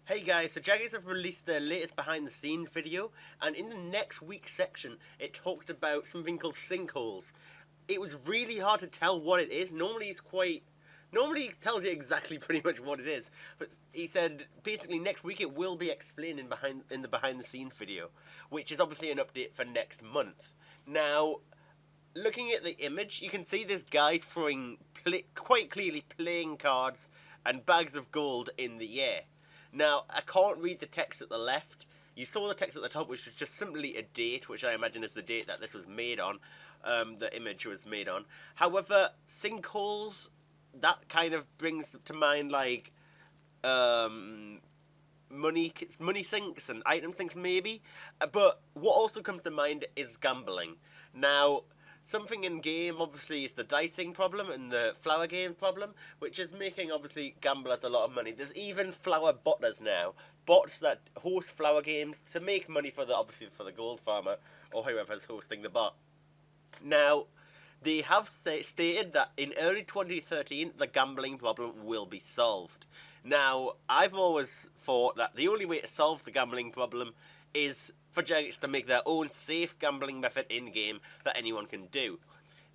Hey guys, so Jagex have released their latest behind the scenes video, and in the next week's section, it talked about something called Sinkholes. It was really hard to tell what it is. Normally it tells you exactly pretty much what it is, but he said basically next week it will be explained in the behind the scenes video, which is obviously an update for next month. Now, looking at the image, you can see this guy throwing quite clearly playing cards and bags of gold in the air. Now, I can't read the text at the left. You saw the text at the top, which was just simply a date, which I imagine is the date that this was made on, the image was made on. However, sinkholes, that kind of brings to mind, like, money sinks and item sinks, maybe. But what also comes to mind is gambling. Now, something in game obviously is the dicing problem and the flower game problem, which is making obviously gamblers a lot of money. There's even flower botters now, bots that host flower games to make money for the gold farmer or whoever's hosting the bot. Now, they have stated that in early 2013 the gambling problem will be solved. Now, I've always thought that the only way to solve the gambling problem is for Jagex to make their own safe gambling method in-game that anyone can do.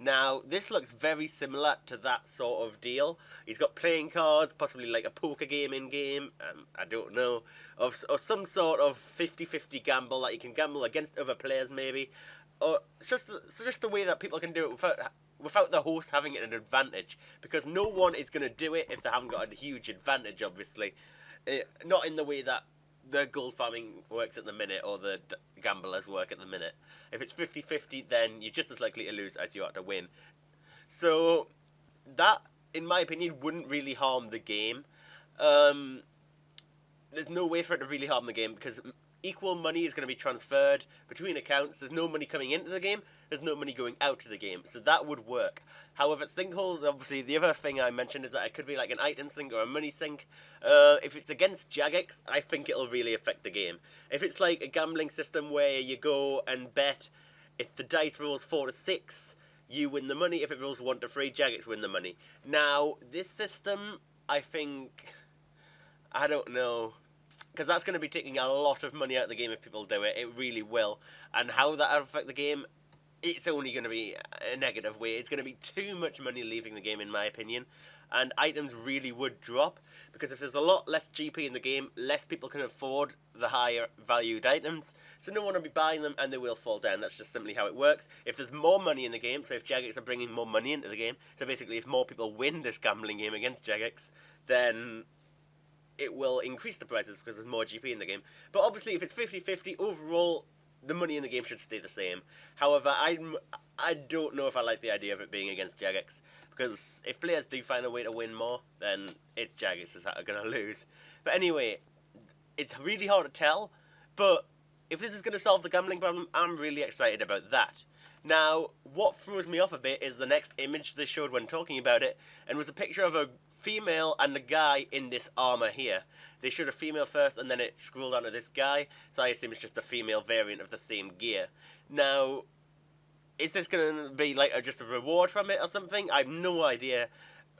Now, this looks very similar to that sort of deal. He's got playing cards, possibly like a poker game in-game, I don't know, or some sort of 50-50 gamble that you can gamble against other players maybe. Or it's just the way that people can do it without the host having an advantage, because no one is going to do it if they haven't got a huge advantage, obviously. Not in the way that the gold farming works at the minute, or the gamblers work at the minute. If it's 50-50, then you're just as likely to lose as you are to win. So, that, in my opinion, wouldn't really harm the game. There's no way for it to really harm the game, because equal money is going to be transferred between accounts. There's no money coming into the game, there's no money going out to the game, so that would work. However, sinkholes, obviously, the other thing I mentioned is that it could be like an item sink or a money sink. If it's against Jagex, I think it'll really affect the game. If it's like a gambling system where you go and bet, if the dice rolls 4 to 6, you win the money. If it rolls 1 to 3, Jagex win the money. Now, this system, I think, I don't know, because that's going to be taking a lot of money out of the game if people do it. It really will. And how that will affect the game, it's only going to be a negative way. It's going to be too much money leaving the game, in my opinion. And items really would drop, because if there's a lot less GP in the game, less people can afford the higher valued items. So no one will be buying them, and they will fall down. That's just simply how it works. If there's more money in the game, so if Jagex are bringing more money into the game, so basically if more people win this gambling game against Jagex, then it will increase the prices because there's more GP in the game. But obviously, if it's 50-50, overall, the money in the game should stay the same. However, I don't know if I like the idea of it being against Jagex, because if players do find a way to win more, then it's Jagex that are going to lose. But anyway, it's really hard to tell, but if this is going to solve the gambling problem, I'm really excited about that. Now, what throws me off a bit is the next image they showed when talking about it, and was a picture of a female and a guy in this armor here. They showed a female first, and then it scrolled onto this guy, so I assume it's just a female variant of the same gear. Now, is this going to be like just a reward from it or something? I have no idea.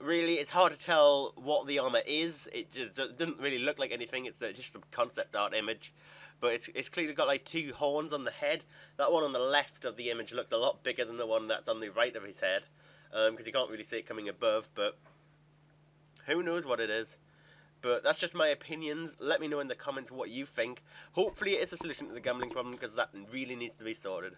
Really, it's hard to tell what the armor is. It just doesn't really look like anything. It's just a concept art image. But it's clearly got like 2 horns on the head. That one on the left of the image looks a lot bigger than the one that's on the right of his head, because you can't really see it coming above, but who knows what it is. But that's just my opinions. Let me know in the comments what you think. Hopefully it is a solution to the gambling problem, because that really needs to be sorted.